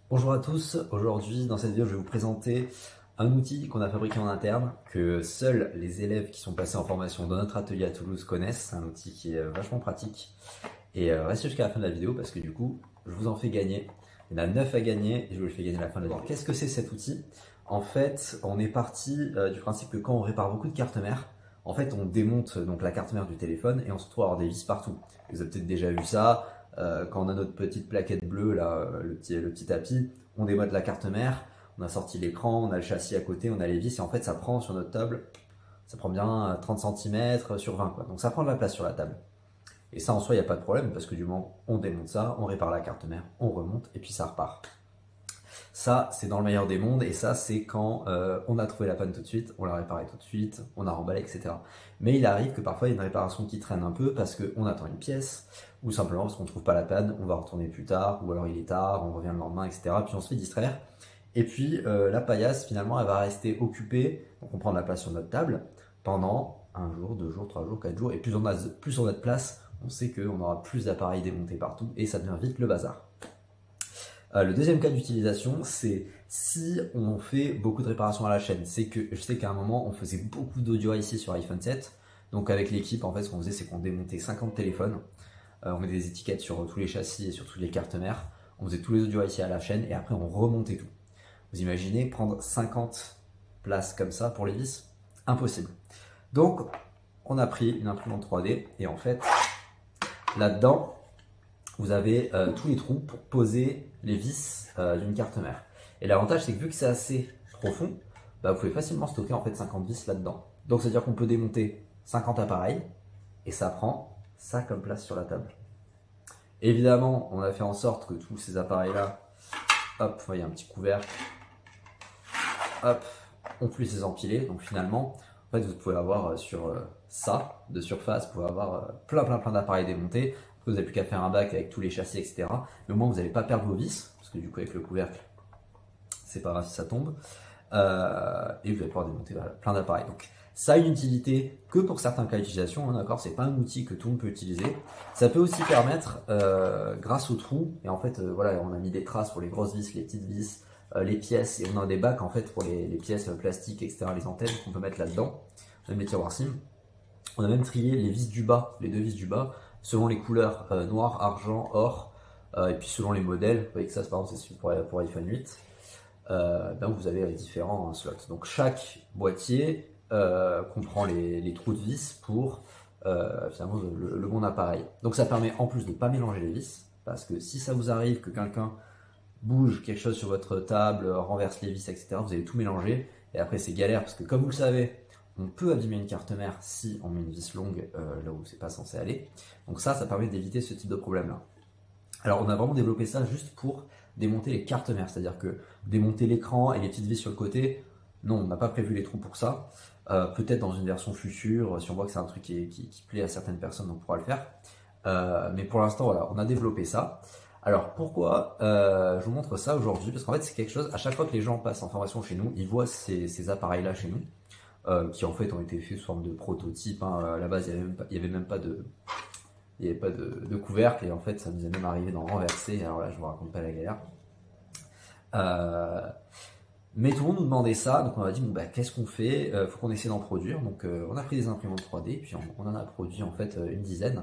Bonjour à tous, aujourd'hui dans cette vidéo je vais vous présenter un outil qu'on a fabriqué en interne, que seuls les élèves qui sont passés en formation dans notre atelier à Toulouse connaissent. C'est un outil qui est vachement pratique et restez jusqu'à la fin de la vidéo parce que du coup je vous en fais gagner. Il y en a 9 à gagner et je vous le fais gagner à la fin de la vidéo. Qu'est-ce que c'est cet outil? En fait on est parti du principe que quand on répare beaucoup de cartes mères, en fait on démonte donc la carte mère du téléphone et on se retrouve à avoir des vis partout. Vous avez peut-être déjà vu ça. Quand on a notre petite plaquette bleue, là, le petit tapis, on démode la carte mère, on a sorti l'écran, on a le châssis à côté, on a les vis, et en fait ça prend sur notre table, ça prend bien 30 cm sur 20, quoi. Donc ça prend de la place sur la table. Et ça en soi, il n'y a pas de problème, parce que du moment on démonte ça, on répare la carte mère, on remonte, et puis ça repart. Ça, c'est dans le meilleur des mondes, et ça, c'est quand on a trouvé la panne tout de suite, on l'a réparé tout de suite, on a remballé, etc. Mais il arrive que parfois, il y a une réparation qui traîne un peu parce qu'on attend une pièce, ou simplement parce qu'on ne trouve pas la panne, on va retourner plus tard, ou alors il est tard, on revient le lendemain, etc. Puis on se fait distraire. Et puis, la paillasse, finalement, elle va rester occupée, donc on prend de la place sur notre table, pendant un jour, 2 jours, 3 jours, 4 jours, et plus on a de place, on sait qu'on aura plus d'appareils démontés partout, et ça devient vite le bazar. Le deuxième cas d'utilisation, c'est si on fait beaucoup de réparations à la chaîne. C'est que je sais qu'à un moment, on faisait beaucoup d'audio ici sur iPhone 7. Donc avec l'équipe, en fait, ce qu'on faisait, c'est qu'on démontait 50 téléphones. On mettait des étiquettes sur tous les châssis et sur toutes les cartes mères. On faisait tous les audio ici à la chaîne et après on remontait tout. Vous imaginez prendre 50 places comme ça pour les vis? Impossible. Donc on a pris une imprimante 3D et en fait, là-dedans, vous avez tous les trous pour poser les vis d'une carte mère. Et l'avantage, c'est que vu que c'est assez profond, bah, vous pouvez facilement stocker en fait 50 vis là-dedans. Donc, c'est-à-dire qu'on peut démonter 50 appareils et ça prend ça comme place sur la table. Évidemment, on a fait en sorte que tous ces appareils-là, hop, vous voyez un petit couvercle, hop, on puisse les empiler. Donc finalement, en fait, vous pouvez avoir sur ça de surface, vous pouvez avoir plein d'appareils démontés. Vous n'avez plus qu'à faire un bac avec tous les châssis, etc. Mais au moins, vous n'allez pas perdre vos vis, parce que du coup, avec le couvercle, c'est pas grave si ça tombe. Et vous allez pouvoir démonter voilà, plein d'appareils. Donc, ça a une utilité que pour certains cas d'utilisation, hein, d'accord. C'est pas un outil que tout le monde peut utiliser. Ça peut aussi permettre, grâce aux trous, et en fait, voilà, on a mis des traces pour les grosses vis, les petites vis, les pièces, et on a des bacs en fait pour les pièces plastiques, etc., les antennes qu'on peut mettre là-dedans, même les tiroirs SIM. On a même trié les vis du bas, les deux vis du bas, selon les couleurs noir, argent, or, et puis selon les modèles. Vous voyez que ça, par exemple, c'est pour iPhone 8. Donc vous avez différents slots. Donc chaque boîtier comprend les trous de vis pour finalement le bon appareil. Donc ça permet en plus de ne pas mélanger les vis, parce que si ça vous arrive que quelqu'un bouge quelque chose sur votre table, renverse les vis, etc., vous allez tout mélanger, et après c'est galère, parce que comme vous le savez, on peut abîmer une carte mère si on met une vis longue là où c'est pas censé aller. Donc ça permet d'éviter ce type de problème-là. Alors on a vraiment développé ça juste pour démonter les cartes mères, c'est-à-dire que démonter l'écran et les petites vis sur le côté, non, on n'a pas prévu les trous pour ça. Peut-être dans une version future, si on voit que c'est un truc qui plaît à certaines personnes, on pourra le faire. Mais pour l'instant, voilà, on a développé ça. Alors pourquoi je vous montre ça aujourd'hui? Parce qu'en fait c'est quelque chose, à chaque fois que les gens passent en formation chez nous, ils voient ces appareils-là chez nous. Qui en fait ont été faits sous forme de prototype. Hein. À la base, il n'y avait même pas de couvercle, et en fait, ça nous est même arrivé d'en renverser. Alors là, je vous raconte pas la galère. Mais tout le monde nous demandait ça, donc on a dit bon bah qu'est-ce qu'on fait? Faut qu'on essaie d'en produire. Donc on a pris des imprimantes 3D, puis on en a produit en fait une dizaine.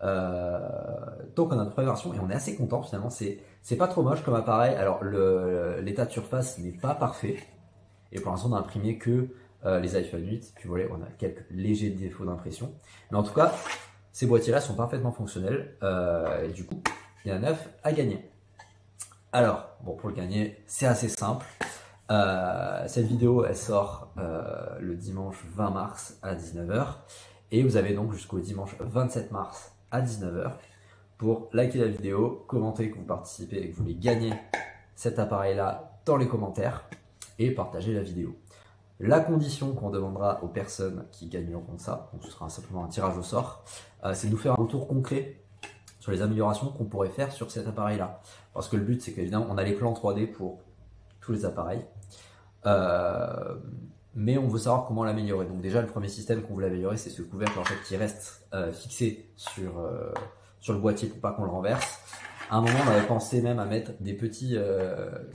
Donc on a une première version et on est assez content finalement. C'est pas trop moche comme appareil. Alors l'état de surface n'est pas parfait, et pour l'instant on a imprimé que les iPhone 8, puis voilà, on a quelques légers défauts d'impression. Mais en tout cas, ces boîtiers-là sont parfaitement fonctionnels, et du coup, il y en a 9 à gagner. Alors, bon, pour le gagner, c'est assez simple. Cette vidéo, elle sort le dimanche 20 mars à 19h, et vous avez donc jusqu'au dimanche 27 mars à 19h pour liker la vidéo, commenter que vous participez et que vous voulez gagner cet appareil-là dans les commentaires, et partager la vidéo. La condition qu'on demandera aux personnes qui gagneront ça, donc ce sera simplement un tirage au sort, c'est de nous faire un retour concret sur les améliorations qu'on pourrait faire sur cet appareil-là. Parce que le but, c'est qu'évidemment, on a les plans 3D pour tous les appareils, mais on veut savoir comment l'améliorer. Donc déjà, le premier système qu'on veut l'améliorer, c'est ce couvercle en fait, qui reste fixé sur le boîtier pour pas qu'on le renverse. À un moment, on avait pensé même à mettre des petits,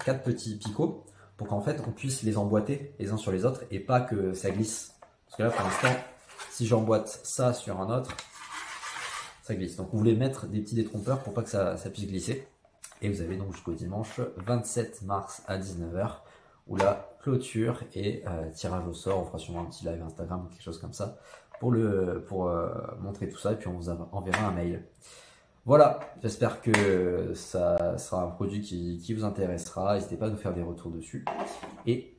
4 petits picots pour qu'en fait, on puisse les emboîter les uns sur les autres et pas que ça glisse. Parce que là, pour l'instant, si j'emboîte ça sur un autre, ça glisse. Donc, on voulait mettre des petits détrompeurs pour pas que ça puisse glisser. Et vous avez donc jusqu'au dimanche 27 mars à 19 h où la clôture et tirage au sort. On fera sûrement un petit live Instagram ou quelque chose comme ça pour montrer tout ça. Et puis, on vous enverra un mail. Voilà, j'espère que ça sera un produit qui vous intéressera. N'hésitez pas à nous faire des retours dessus. Et